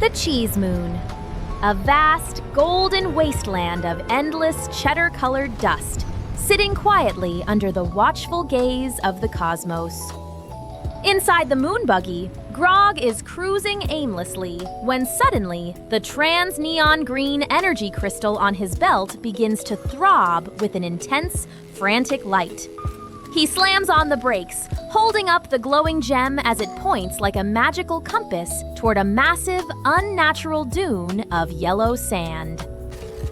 The Cheese Moon. A vast, golden wasteland of endless cheddar-colored dust, sitting quietly under the watchful gaze of the cosmos. Inside the moon buggy, Grog is cruising aimlessly when suddenly the trans-neon green energy crystal on his belt begins to throb with an intense, frantic light. He slams on the brakes, holding up the glowing gem as it points like a magical compass toward a massive, unnatural dune of yellow sand.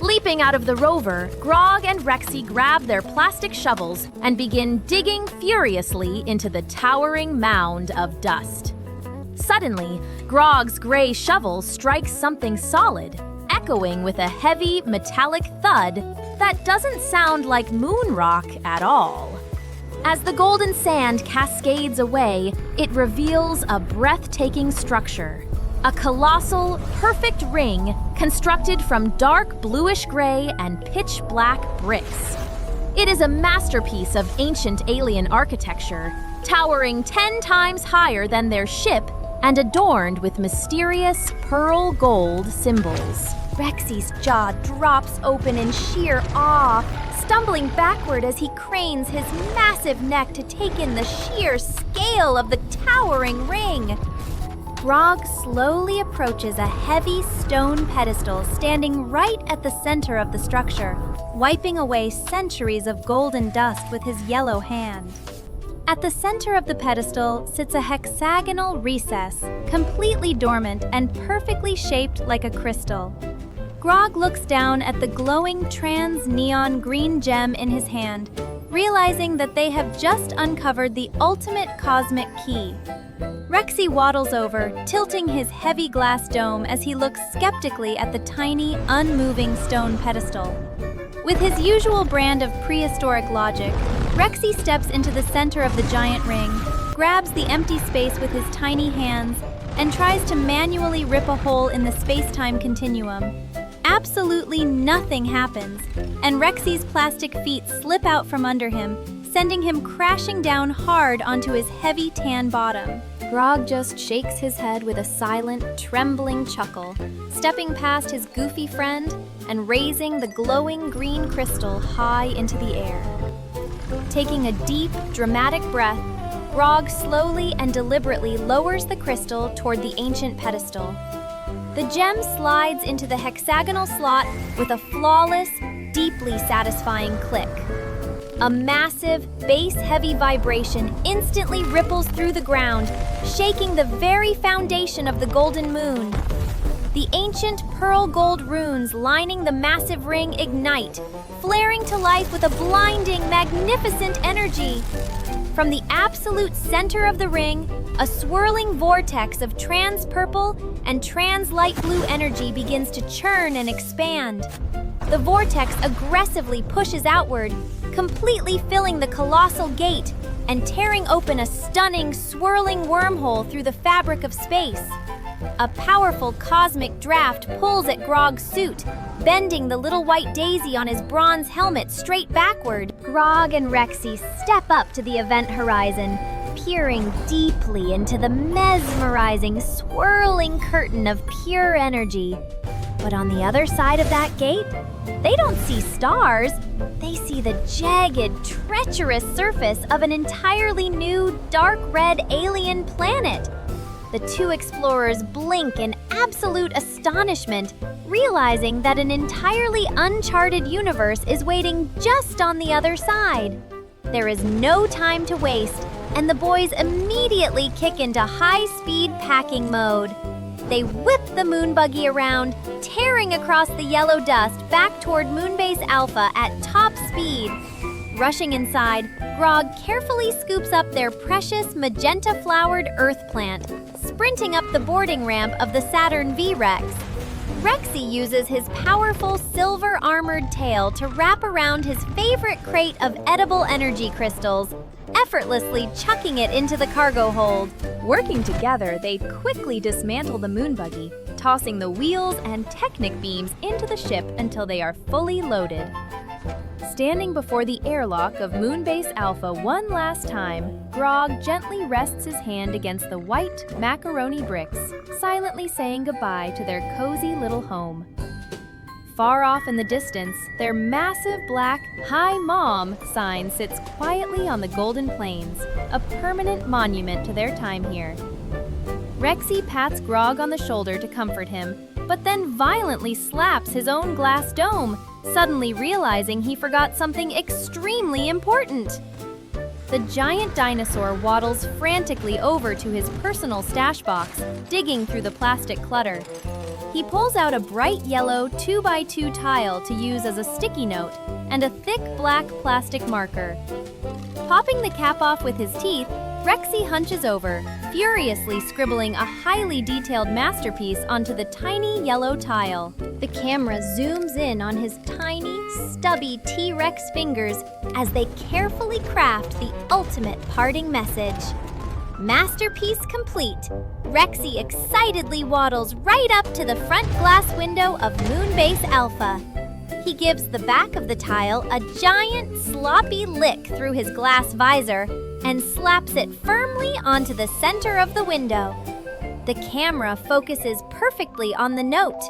Leaping out of the rover, Grog and REXY grab their plastic shovels and begin digging furiously into the towering mound of dust. Suddenly, Grog's gray shovel strikes something solid, echoing with a heavy, metallic thud that doesn't sound like moon rock at all. As the golden sand cascades away, it reveals a breathtaking structure. A colossal, perfect ring constructed from dark bluish-gray and pitch-black bricks. It is a masterpiece of ancient alien architecture, towering 10 times higher than their ship and adorned with mysterious pearl gold symbols. REXY's jaw drops open in sheer awe, stumbling backward as he cranes his massive neck to take in the sheer scale of the towering ring. Grog slowly approaches a heavy stone pedestal standing right at the center of the structure, wiping away centuries of golden dust with his yellow hand. At the center of the pedestal sits a hexagonal recess, completely dormant and perfectly shaped like a crystal. Grog looks down at the glowing trans-neon green gem in his hand, realizing that they have just uncovered the ultimate cosmic key. REXY waddles over, tilting his heavy glass dome as he looks skeptically at the tiny, unmoving stone pedestal. With his usual brand of prehistoric logic, REXY steps into the center of the giant ring, grabs the empty space with his tiny hands, and tries to manually rip a hole in the space-time continuum. Absolutely nothing happens, and REXY's plastic feet slip out from under him, sending him crashing down hard onto his heavy tan bottom. Grog just shakes his head with a silent, trembling chuckle, stepping past his goofy friend and raising the glowing green crystal high into the air. Taking a deep, dramatic breath, Grog slowly and deliberately lowers the crystal toward the ancient pedestal. The gem slides into the hexagonal slot with a flawless, deeply satisfying click. A massive, bass-heavy vibration instantly ripples through the ground, shaking the very foundation of the golden moon. The ancient pearl gold runes lining the massive ring ignite, flaring to life with a blinding, magnificent energy. From the absolute center of the ring, a swirling vortex of trans-purple and trans-light blue energy begins to churn and expand. The vortex aggressively pushes outward, completely filling the colossal gate and tearing open a stunning, swirling wormhole through the fabric of space. A powerful cosmic draft pulls at Grog's suit, bending the little white daisy on his bronze helmet straight backward. Grog and REXY step up to the event horizon, peering deeply into the mesmerizing, swirling curtain of pure energy. But on the other side of that gate, they don't see stars. They see the jagged, treacherous surface of an entirely new, dark red alien planet. The two explorers blink in absolute astonishment, realizing that an entirely uncharted universe is waiting just on the other side. There is no time to waste, and the boys immediately kick into high-speed packing mode. They whip the moon buggy around, tearing across the yellow dust back toward Moonbase Alpha at top speed. Rushing inside, Grog carefully scoops up their precious magenta-flowered earth plant, sprinting up the boarding ramp of the Saturn V Rex. REXY uses his powerful silver-armored tail to wrap around his favorite crate of edible energy crystals, effortlessly chucking it into the cargo hold. Working together, they quickly dismantle the moon buggy, tossing the wheels and technic beams into the ship until they are fully loaded. Standing before the airlock of Moonbase Alpha one last time, Grog gently rests his hand against the white macaroni bricks, silently saying goodbye to their cozy little home. Far off in the distance, their massive black "Hi Mom" sign sits quietly on the Golden Plains, a permanent monument to their time here. Rexy pats Grog on the shoulder to comfort him, but then violently slaps his own glass dome, suddenly realizing he forgot something extremely important. The giant dinosaur waddles frantically over to his personal stash box, digging through the plastic clutter. He pulls out a bright yellow 2x2 tile to use as a sticky note and a thick black plastic marker. Popping the cap off with his teeth, Rexy hunches over, furiously scribbling a highly detailed masterpiece onto the tiny yellow tile. The camera zooms in on his tiny, stubby T-Rex fingers as they carefully craft the ultimate parting message. Masterpiece complete, Rexy excitedly waddles right up to the front glass window of Moonbase Alpha. He gives the back of the tile a giant, sloppy lick through his glass visor and slaps it firmly onto the center of the window. The camera focuses perfectly on the note,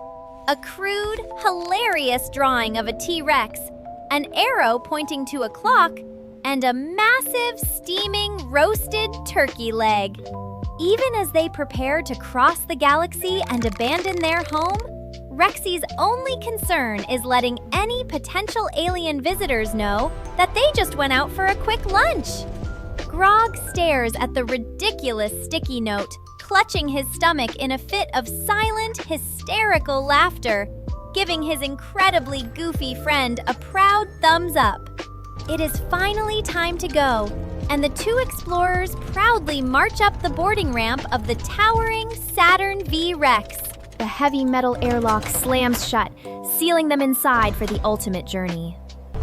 a crude, hilarious drawing of a T-Rex, an arrow pointing to a clock, and a massive, steaming, roasted turkey leg. Even as they prepare to cross the galaxy and abandon their home, Rexy's only concern is letting any potential alien visitors know that they just went out for a quick lunch. Grog stares at the ridiculous sticky note, clutching his stomach in a fit of silent, hysterical laughter, giving his incredibly goofy friend a proud thumbs up. It is finally time to go, and the two explorers proudly march up the boarding ramp of the towering Saturn V Rex. The heavy metal airlock slams shut, sealing them inside for the ultimate journey.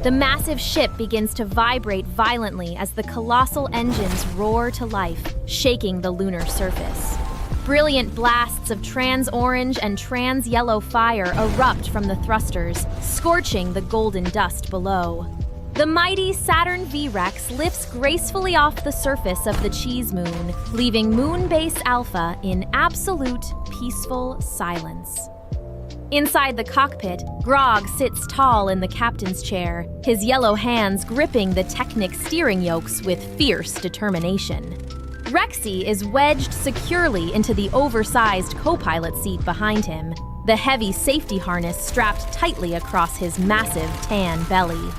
The massive ship begins to vibrate violently as the colossal engines roar to life, shaking the lunar surface. Brilliant blasts of trans-orange and trans-yellow fire erupt from the thrusters, scorching the golden dust below. The mighty Saturn V Rex lifts gracefully off the surface of the cheese moon, leaving Moonbase Alpha in absolute, peaceful silence. Inside the cockpit, Grog sits tall in the captain's chair, his yellow hands gripping the Technic steering yokes with fierce determination. Rexy is wedged securely into the oversized co-pilot seat behind him, the heavy safety harness strapped tightly across his massive tan belly.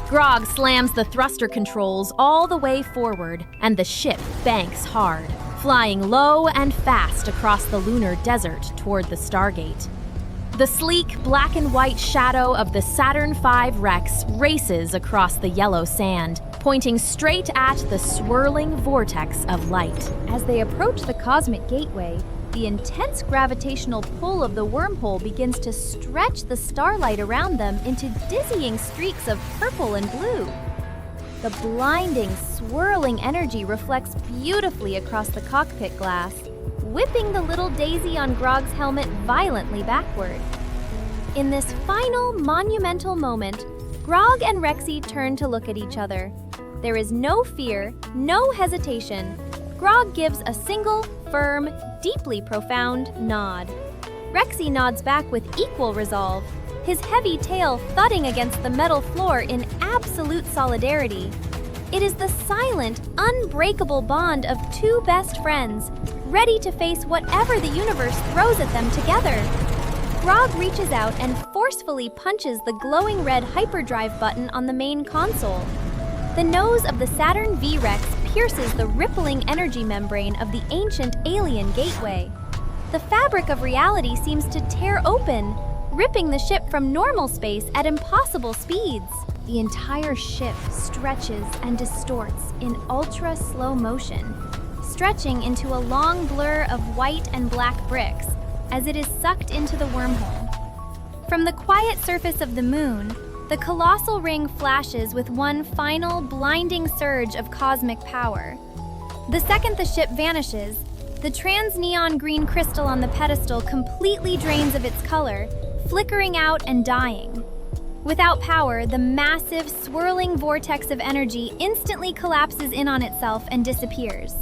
Grog slams the thruster controls all the way forward, and the ship banks hard, flying low and fast across the lunar desert toward the Stargate. The sleek black and white shadow of the Saturn V Rex races across the yellow sand, pointing straight at the swirling vortex of light. As they approach the cosmic gateway, the intense gravitational pull of the wormhole begins to stretch the starlight around them into dizzying streaks of purple and blue. The blinding, swirling energy reflects beautifully across the cockpit glass, whipping the little daisy on Grog's helmet violently backward. In this final, monumental moment, Grog and Rexy turn to look at each other. There is no fear, no hesitation. Grog gives a single, firm, deeply profound nod. Rexy nods back with equal resolve, his heavy tail thudding against the metal floor in absolute solidarity. It is the silent, unbreakable bond of two best friends, ready to face whatever the universe throws at them together. Grog reaches out and forcefully punches the glowing red hyperdrive button on the main console. The nose of the Saturn V Rex pierces the rippling energy membrane of the ancient alien gateway. The fabric of reality seems to tear open, ripping the ship from normal space at impossible speeds. The entire ship stretches and distorts in ultra-slow motion, stretching into a long blur of white and black bricks as it is sucked into the wormhole. From the quiet surface of the moon, the colossal ring flashes with one final, blinding surge of cosmic power. The second the ship vanishes, the trans-neon green crystal on the pedestal completely drains of its color, flickering out and dying. Without power, the massive, swirling vortex of energy instantly collapses in on itself and disappears.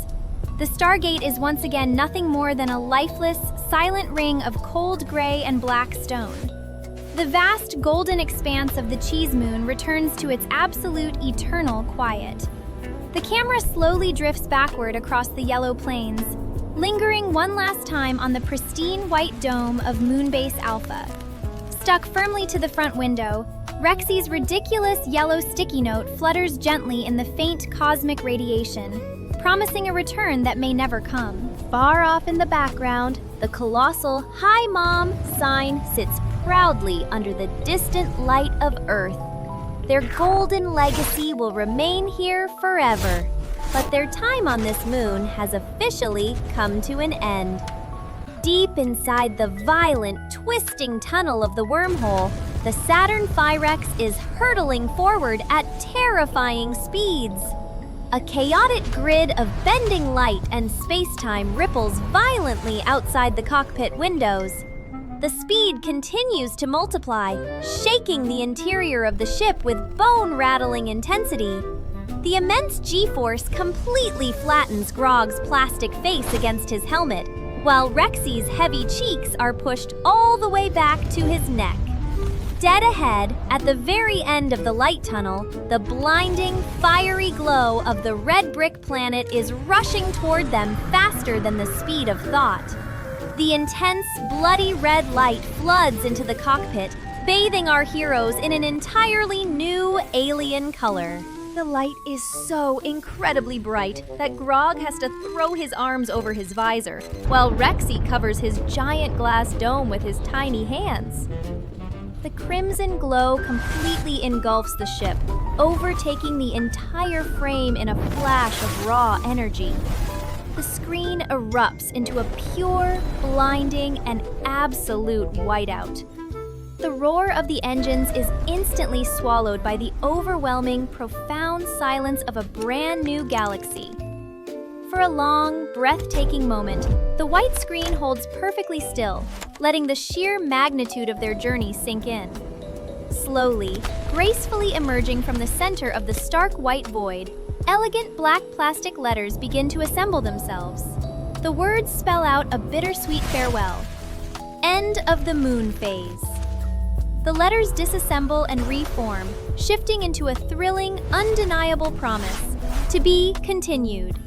The Stargate is once again nothing more than a lifeless, silent ring of cold gray and black stone. The vast golden expanse of the cheese moon returns to its absolute eternal quiet. The camera slowly drifts backward across the yellow plains, lingering one last time on the pristine white dome of Moonbase Alpha. Stuck firmly to the front window, REXY's ridiculous yellow sticky note flutters gently in the faint cosmic radiation, promising a return that may never come. Far off in the background, the colossal "Hi Mom" sign sits proudly under the distant light of Earth. Their golden legacy will remain here forever, but their time on this moon has officially come to an end. Deep inside the violent, twisting tunnel of the wormhole, the Saturn Phyrex is hurtling forward at terrifying speeds. A chaotic grid of bending light and space-time ripples violently outside the cockpit windows. The speed continues to multiply, shaking the interior of the ship with bone-rattling intensity. The immense G-force completely flattens Grog's plastic face against his helmet, while REXY's heavy cheeks are pushed all the way back to his neck. Dead ahead, at the very end of the light tunnel, the blinding, fiery glow of the red brick planet is rushing toward them faster than the speed of thought. The intense, bloody red light floods into the cockpit, bathing our heroes in an entirely new alien color. The light is so incredibly bright that Grog has to throw his arms over his visor, while REXY covers his giant glass dome with his tiny hands. The crimson glow completely engulfs the ship, overtaking the entire frame in a flash of raw energy. The screen erupts into a pure, blinding, and absolute whiteout. The roar of the engines is instantly swallowed by the overwhelming, profound silence of a brand new galaxy. For a long, breathtaking moment, the white screen holds perfectly still, letting the sheer magnitude of their journey sink in. Slowly, gracefully emerging from the center of the stark white void, elegant black plastic letters begin to assemble themselves. The words spell out a bittersweet farewell. End of the moon phase. The letters disassemble and reform, shifting into a thrilling, undeniable promise. To be continued.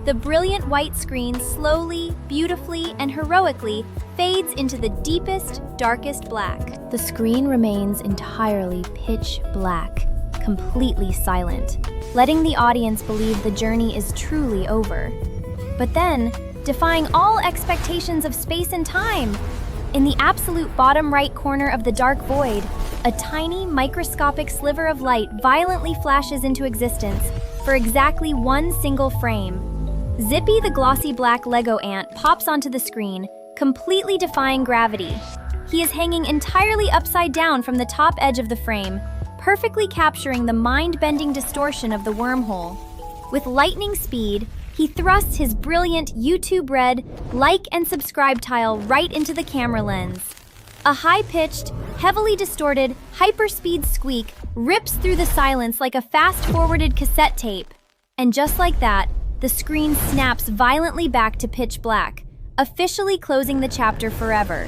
The brilliant white screen slowly, beautifully, and heroically fades into the deepest, darkest black. The screen remains entirely pitch black, completely silent, letting the audience believe the journey is truly over. But then, defying all expectations of space and time, in the absolute bottom right corner of the dark void, a tiny, microscopic sliver of light violently flashes into existence for exactly one single frame. Zippy the glossy black Lego ant pops onto the screen, completely defying gravity. He is hanging entirely upside down from the top edge of the frame, perfectly capturing the mind-bending distortion of the wormhole. With lightning speed, he thrusts his brilliant YouTube red like and subscribe tile right into the camera lens. A high-pitched, heavily distorted, hyperspeed squeak rips through the silence like a fast-forwarded cassette tape. And just like that, the screen snaps violently back to pitch black, officially closing the chapter forever.